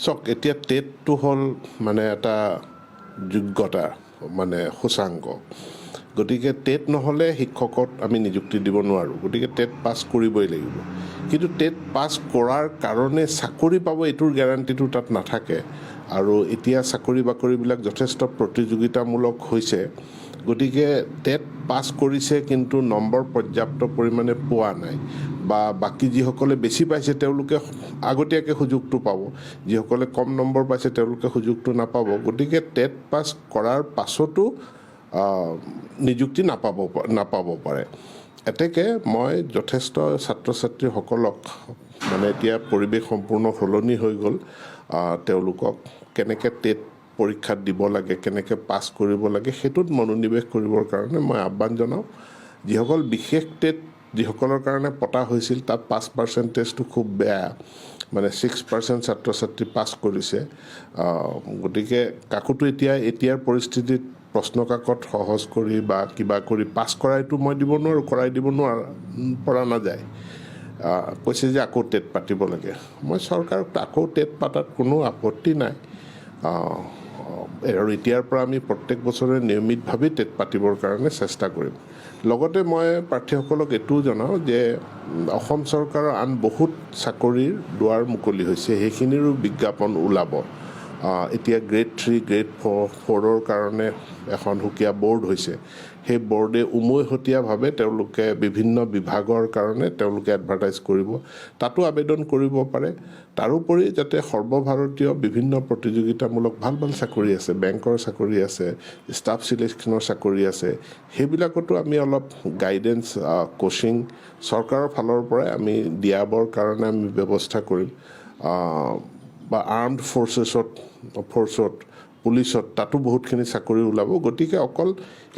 চাওক এতিয়া টেটটো হ'ল মানে এটা যোগ্যতা মানে সূচাংক গতিকে টেট নহ'লে শিক্ষকত আমি নিযুক্তি দিব নোৱাৰোঁ গতিকে টেট পাছ কৰিবই লাগিব কিন্তু টেট পাছ কৰাৰ কাৰণে চাকৰি পাব এইটোৰ গেৰাণ্টিটো তাত নাথাকে আৰু এতিয়া চাকৰি বাকৰিবিলাক যথেষ্ট প্ৰতিযোগিতামূলক হৈছে গতিকে টেট পাছ কৰিছে কিন্তু নম্বৰ পৰ্যাপ্ত পৰিমাণে পোৱা নাই বা বাকী যিসকলে বেছি পাইছে তেওঁলোকে আগতীয়াকৈ সুযোগটো পাব যিসকলে কম নম্বৰ পাইছে তেওঁলোকে সুযোগটো নাপাব গতিকে টেট পাছ কৰাৰ পাছতো নিযুক্তি নাপাব পাৰে এতেকে মই যথেষ্ট ছাত্ৰ ছাত্ৰীসকলক মানে এতিয়া পৰিৱেশ সম্পূৰ্ণ সলনি হৈ গ'ল তেওঁলোকক কেনেকৈ টেট পৰীক্ষাত দিব লাগে কেনেকৈ পাছ কৰিব লাগে সেইটোত মনোনিৱেশ কৰিবৰ কাৰণে মই আহ্বান জনাওঁ যিসকল বিশেষ টেট যিসকলৰ কাৰণে পতা হৈছিল তাত 5% খুব বেয়া মানে 6% ছাত্ৰ ছাত্ৰী পাছ কৰিছে গতিকে কাকতো এতিয়াৰ পৰিস্থিতিত প্ৰশ্নকাকত সহজ কৰি বা কিবা কৰি পাছ কৰাইতো মই দিব নোৱাৰোঁ কৰাই দিব পৰা নাযায় কৈছে যে আকৌ টেট পাতিব লাগে মই চৰকাৰক আকৌ টেট পাতাত কোনো আপত্তি নাই আৰু এতিয়াৰ পৰা আমি প্ৰত্যেক বছৰে নিয়মিতভাৱে টেট পাতিবৰ কাৰণে চেষ্টা কৰিম লগতে মই প্ৰাৰ্থীসকলক এইটোও জনাওঁ যে অসম চৰকাৰৰ আন বহুত চাকৰিৰ দুৱাৰ মুকলি হৈছে সেইখিনিৰো বিজ্ঞাপন ওলাব এতিয়া গ্ৰেড 3 গ্ৰেড 4ৰ কাৰণে এখন সুকীয়া বৰ্ড হৈছে সেই বৰ্ডে উমৈহতীয়াভাৱে তেওঁলোকে বিভিন্ন বিভাগৰ কাৰণে তেওঁলোকে এডভাৰটাইজ কৰিব তাতো আবেদন কৰিব পাৰে তাৰোপৰি যাতে সৰ্বভাৰতীয় বিভিন্ন প্ৰতিযোগিতামূলক ভাল চাকৰি আছে বেংকৰ চাকৰি আছে ষ্টাফ চিলেকশ্যনৰ চাকৰি আছে সেইবিলাকতো আমি অলপ গাইডেন্স কোচিং চৰকাৰৰ ফালৰ পৰাই আমি দিয়াবৰ কাৰণে আমি ব্যৱস্থা কৰিম বা আৰ্মড ফ'ৰ্চত পুলিচত তাতো বহুতখিনি চাকৰি ওলাব গতিকে অকল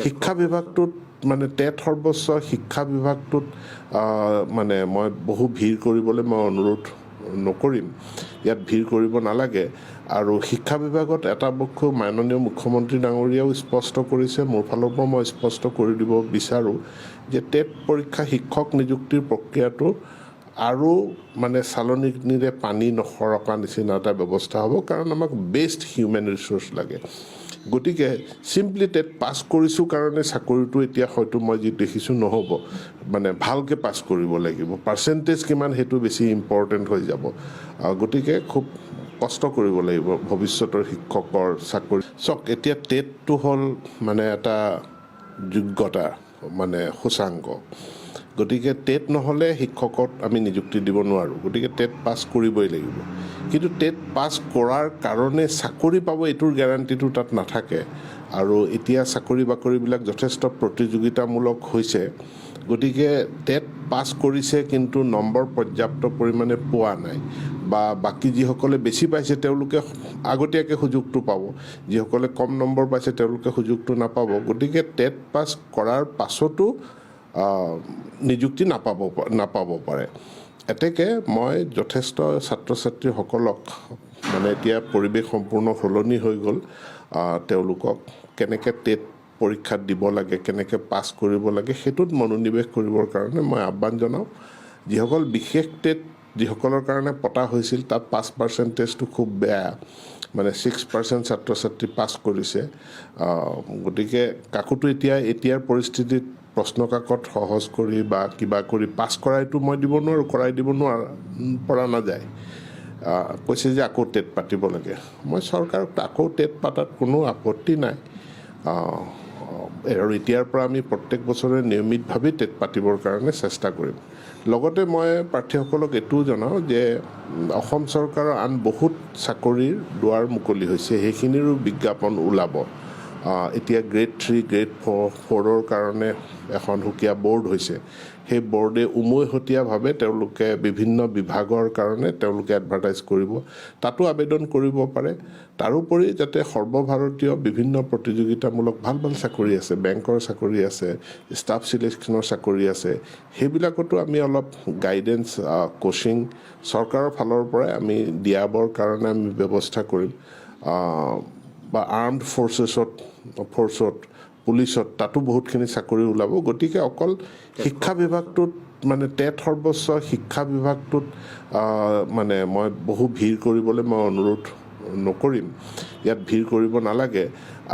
শিক্ষা বিভাগটোত মানে টেট সৰ্বোচ্চ শিক্ষা বিভাগটোত মানে মই বহু ভিৰ কৰিবলৈ মই অনুৰোধ নকৰিম ইয়াত ভিৰ কৰিব নালাগে আৰু শিক্ষা বিভাগত এটা পক্ষ মাননীয় মুখ্যমন্ত্ৰী ডাঙৰীয়াও স্পষ্ট কৰিছে মোৰ ফালৰ পৰা মই স্পষ্ট কৰি দিব বিচাৰোঁ যে টেট পৰীক্ষা শিক্ষক নিযুক্তিৰ প্ৰক্ৰিয়াটো আৰু মানে চালনীৰে পানী নসৰকা নিচিনা এটা ব্যৱস্থা হ'ব কাৰণ আমাক বেষ্ট হিউমেন ৰিচোৰ্চ লাগে গতিকে চিম্পলি টেট পাছ কৰিছোঁ কাৰণে চাকৰিটো এতিয়া হয়তো মই যি দেখিছোঁ নহ'ব মানে ভালকৈ পাছ কৰিব লাগিব পাৰ্চেণ্টেজ কিমান সেইটো বেছি ইম্পৰ্টেণ্ট হৈ যাব গতিকে খুব কষ্ট কৰিব লাগিব ভৱিষ্যতৰ শিক্ষকৰ চাকৰি চাওক এতিয়া টেটটো হ'ল মানে এটা যোগ্যতা মানে সূচাংক গতিকে টেট নহ'লে শিক্ষকত আমি নিযুক্তি দিব নোৱাৰোঁ গতিকে টেট পাছ কৰিবই লাগিব কিন্তু টেট পাছ কৰাৰ কাৰণে চাকৰি পাব এইটোৰ গেৰাণ্টিটো তাত নাথাকে আৰু এতিয়া চাকৰি বাকৰিবিলাক যথেষ্ট প্ৰতিযোগিতামূলক হৈছে গতিকে টেট পাছ কৰিছে কিন্তু নম্বৰ পৰ্যাপ্ত পৰিমাণে পোৱা নাই বা বাকী যিসকলে বেছি পাইছে তেওঁলোকে আগতীয়াকৈ সুযোগটো পাব যিসকলে কম নম্বৰ পাইছে তেওঁলোকে সুযোগটো নাপাব গতিকে টেট পাছ কৰাৰ পাছতো নিযুক্তি নাপাব পাৰে এতেকে মই যথেষ্ট ছাত্ৰ ছাত্ৰীসকলক মানে এতিয়া পৰিৱেশ সম্পূৰ্ণ সলনি হৈ গ'ল তেওঁলোকক কেনেকৈ টেট পৰীক্ষাত দিব লাগে কেনেকৈ পাছ কৰিব লাগে সেইটোত মনোনিৱেশ কৰিবৰ কাৰণে মই আহ্বান জনাওঁ যিসকল বিশেষ টেট যিসকলৰ কাৰণে পতা হৈছিল তাত 5% খুব বেয়া মানে 6% ছাত্ৰ ছাত্ৰী পাছ কৰিছে গতিকে কাকতো এতিয়াৰ পৰিস্থিতিত প্ৰশ্নকাকত সহজ কৰি বা কিবা কৰি পাছ কৰাইতো মই দিব নোৱাৰোঁ কৰাই দিব পৰা নাযায় কৈছে যে আকৌ টেট পাতিব লাগে মই চৰকাৰক আকৌ টেট পাতাত কোনো আপত্তি নাই আৰু এতিয়াৰ পৰা আমি প্ৰত্যেক বছৰে নিয়মিতভাৱে টেট পাতিবৰ কাৰণে চেষ্টা কৰিম লগতে মই প্ৰাৰ্থীসকলক এইটোও জনাওঁ যে অসম চৰকাৰৰ আন বহুত চাকৰিৰ দুৱাৰ মুকলি হৈছে সেইখিনিৰো বিজ্ঞাপন ওলাব এতিয়া গ্ৰেড 3 গ্ৰেড 4ৰ কাৰণে এখন সুকীয়া বৰ্ড হৈছে সেই বৰ্ডে উমৈহতীয়াভাৱে তেওঁলোকে বিভিন্ন বিভাগৰ কাৰণে তেওঁলোকে এডভাৰটাইজ কৰিব তাতো আবেদন কৰিব পাৰে তাৰোপৰি যাতে সৰ্বভাৰতীয় বিভিন্ন প্ৰতিযোগিতামূলক ভাল চাকৰি আছে বেংকৰ চাকৰি আছে ষ্টাফ চিলেকশ্যনৰ চাকৰি আছে সেইবিলাকতো আমি অলপ গাইডেন্স কোচিং চৰকাৰৰ ফালৰ পৰাই আমি দিয়াবৰ কাৰণে আমি ব্যৱস্থা কৰিম বা আৰ্মড ফ'ৰ্চত পুলিচত তাতো বহুতখিনি চাকৰি ওলাব গতিকে অকল শিক্ষা বিভাগটোত মানে টেট সৰ্বোচ্চ শিক্ষা বিভাগটোত মানে মই বহু ভিৰ কৰিবলৈ মই অনুৰোধ নকৰিম, ইয়াত ভিৰ কৰিব নালাগে।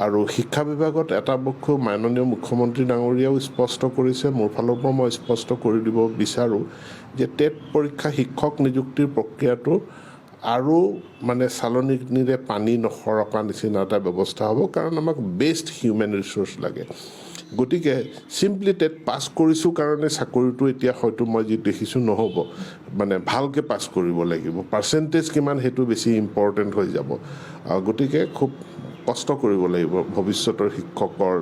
আৰু শিক্ষা বিভাগত এটা পক্ষ মাননীয় মুখ্যমন্ত্ৰী ডাঙৰীয়াও স্পষ্ট কৰিছে, মোৰ ফালৰ পৰা মই স্পষ্ট কৰি দিব বিচাৰোঁ যে টেট পৰীক্ষা শিক্ষক নিযুক্তিৰ প্ৰক্ৰিয়াটো আৰু মানে চালনীৰে পানী নসৰকা নিচিনা এটা ব্যৱস্থা হ'ব, কাৰণ আমাক বেষ্ট হিউমেন ৰিচোৰ্চ লাগে। গতিকে চিম্পলি টেট পাছ কৰিছোঁ কাৰণে চাকৰিটো এতিয়া হয়তো মই যি দেখিছোঁ নহ'ব, মানে ভালকৈ পাছ কৰিব লাগিব, পাৰ্চেণ্টেজ কিমান সেইটো বেছি ইম্পৰ্টেণ্ট হৈ যাব। গতিকে খুব কষ্ট কৰিব লাগিব ভৱিষ্যতৰ শিক্ষকৰ